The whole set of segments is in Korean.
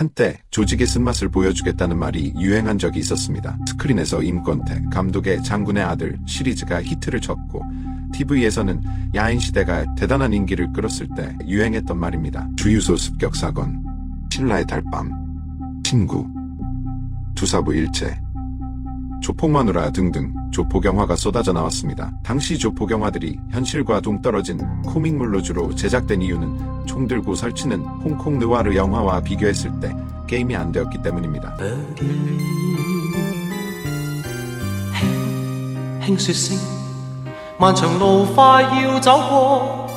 한때 조직의 쓴맛을 보여주겠다는 말이 유행한 적이 있었습니다. 스크린에서 임권태, 감독의 장군의 아들 시리즈가 히트를 쳤고 TV에서는 야인시대가 대단한 인기를 끌었을 때 유행했던 말입니다. 주유소 습격 사건, 신라의 달밤, 친구, 두사부 일체, 조폭마누라 등등 조폭영화가 쏟아져 나왔습니다. 당시 조폭영화들이 현실과 동떨어진 코믹물로 주로 제작된 이유는 총 들고 설치는 홍콩 느와르 영화와 비교했을 때 게임이 안 되었기 때문입니다. 輕說聲，漫長路快要走過，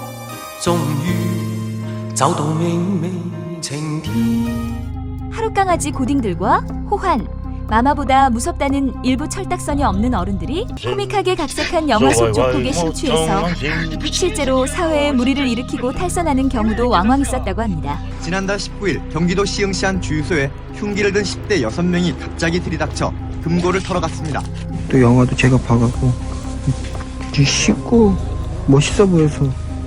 終於走到明媚晴天。 하룻강아지 고딩들과 호환, 마마보다 무섭다는 일부 철딱선이 없는 어른들이 코믹하게 각색한 영화 속 조폭에 심취해서 실제로 사회에 무리를 일으키고 탈선하는 경우도 왕왕 있었다고 합니다. 지난달 19일 경기도 시흥시 한 주유소에 흉기를 든 10대 6명이 갑자기 들이닥쳐 금고를 털어갔습니다. 또 영화도 제가 봐갖고 쉽고 멋있어 보여서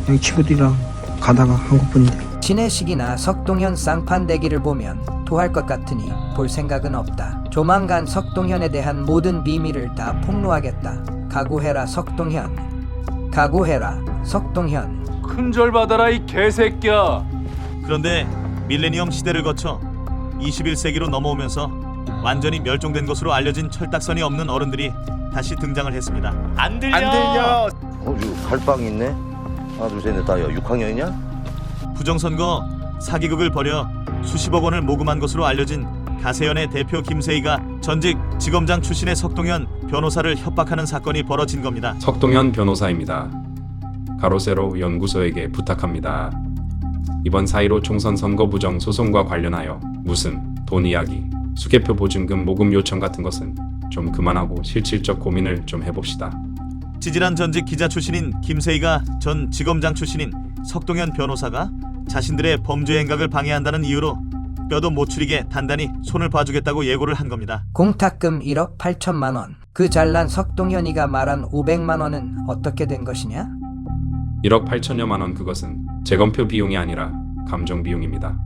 여기 친구들이랑 가다가 한 것뿐인데. 신혜식이나 석동현 쌍판대기를 보면 토할 것 같으니 볼 생각은 없다. 조만간 석동현에 대한 모든 비밀을 다 폭로하겠다. 각오해라 석동현. 각오해라 석동현. 큰절 받아라 이 개새끼야. 그런데 밀레니엄 시대를 거쳐 21세기로 넘어오면서 완전히 멸종된 것으로 알려진 철딱선이 없는 어른들이 다시 등장을 했습니다. 안 들려. 여기 갈빵 있네. 하나 둘 셋 넷 다 6학년이냐? 부정선거 사기극을 벌여 수십억 원을 모금한 것으로 알려진 가세연의 대표 김세희가 전직 지검장 출신의 석동현 변호사를 협박하는 사건이 벌어진 겁니다. 석동현 변호사입니다. 가로세로 연구소에게 부탁합니다. 이번 4.15 총선 선거 부정 소송과 관련하여 무슨 돈 이야기, 수개표 보증금 모금 요청 같은 것은 좀 그만하고 실질적 고민을 좀 해봅시다. 찌질한 전직 기자 출신인 김세희가 전 지검장 출신인 석동현 변호사가 자신들의 범죄 행각을 방해한다는 이유로 뼈도 못 추리게 단단히 손을 봐주겠다고 예고를 한 겁니다. 공탁금 1억 8천만 원. 그 잘난 석동현이가 말한 500만 원은 어떻게 된 것이냐? 1억 8천여만 원 그것은 재검표 비용이 아니라 감정 비용입니다.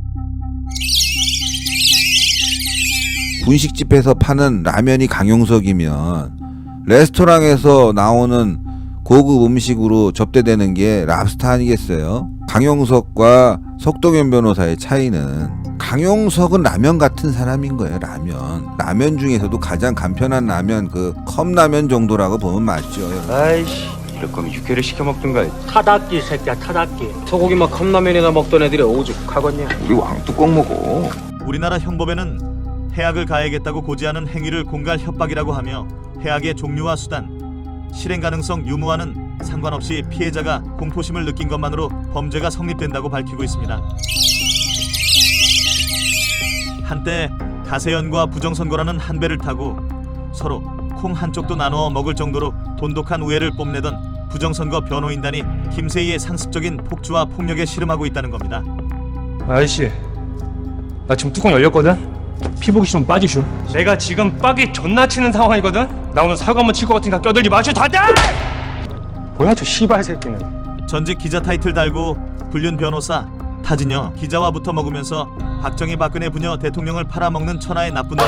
분식집에서 파는 라면이 강용석이면 레스토랑에서 나오는 고급 음식으로 접대되는 게 랍스터 아니겠어요? 강용석과 석동현 변호사의 차이는 강용석은 라면 같은 사람인 거예요. 라면 중에서도 가장 간편한 라면 그 컵라면 정도라고 보면 맞죠. 아이씨, 이럴 거면 육회를 시켜 먹든가. 타닥기 새끼야 타닥기. 소고기만 컵라면이나 먹던 애들이 오죽하겠냐. 우리 왕뚜껑 먹어. 우리나라 형법에는 해악을 가해야겠다고 고지하는 행위를 공갈 협박이라고 하며 해악의 종류와 수단, 실행 가능성 유무와는 상관없이 피해자가 공포심을 느낀 것만으로 범죄가 성립된다고 밝히고 있습니다. 한때 가세연과 부정선거라는 한 배를 타고 서로 콩 한쪽도 나누어 먹을 정도로 돈독한 우애를 뽐내던 부정선거 변호인단이 김세희의 상습적인 폭주와 폭력에 씨름하고 있다는 겁니다. 아저씨, 나 지금 뚜껑 열렸거든? 피보기 좀 빠지슈. 내가 지금 빡이 존나 치는 상황이거든? 나 오늘 사고 한번 칠 것 같으니까 껴들지 마슈 다들! 뭐야 저 씨발 새끼는. 전직 기자 타이틀 달고 불륜 변호사 타진여 기자와 붙어 먹으면서 박정희 박근혜 부녀 대통령을 팔아먹는 천하의 나쁜 놈.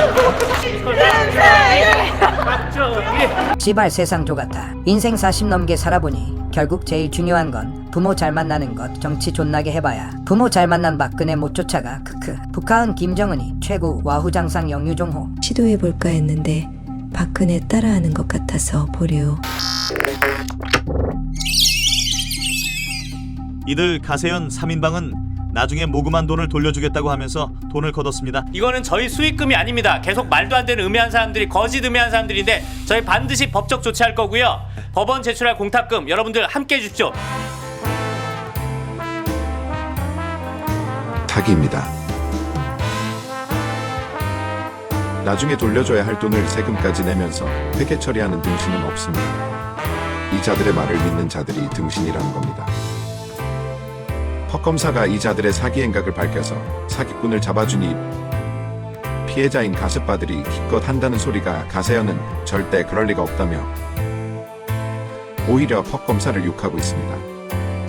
씨발 세상 좁았다. 인생 40 넘게 살아보니 결국 제일 중요한 건 부모 잘 만나는 것. 정치 존나게 해봐야 부모 잘 만난 박근혜 못 쫓아가. 크크. 북한은 김정은이 최고 와후장상 영유종호. 시도해볼까 했는데 박근혜 따라하는 것 같아서 보류. 이들 가세연 3인방은 나중에 모금한 돈을 돌려주겠다고 하면서 돈을 거뒀습니다. 이거는 저희 수익금이 아닙니다. 계속 말도 안 되는 음해한 사람들이 거짓 음해한 사람들인데 저희 반드시 법적 조치할 거고요. 법원 제출할 공탁금 여러분들 함께 해주십시오. 사기입니다. 나중에 돌려줘야 할 돈을 세금까지 내면서 회계 처리하는 등신은 없습니다. 이 자들의 말을 믿는 자들이 등신이라는 겁니다. 퍽검사가 이 자들의 사기 행각을 밝혀서 사기꾼을 잡아주니 피해자인 가습바들이 기껏 한다는 소리가 가세연은 절대 그럴 리가 없다며 오히려 퍽검사를 욕하고 있습니다.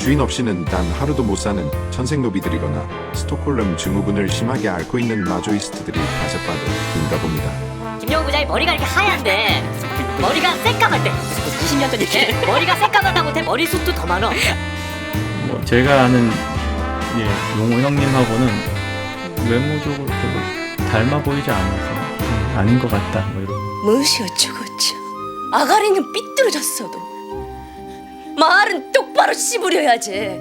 주인 없이는 단 하루도 못 사는 천생노비들이거나 스톡홀름 증후군을 심하게 앓고 있는 마조이스트들이 다섯봐도 인가 봅니다. 김영우 부장이 머리가 이렇게 하얀데 머리가 새까맣대. 20년 전 얘기. 머리가 새까맣다고 해 머리숱도 더 많어. 뭐 제가 아는 용호 형님하고는 외모적으로 좀 닮아 보이지 않아서 아닌 것 같다 뭐 이런. 무엇이 어쩌고저쩌. 아가리는 삐뚤어졌어도 말은 똑바로 씹으려야지.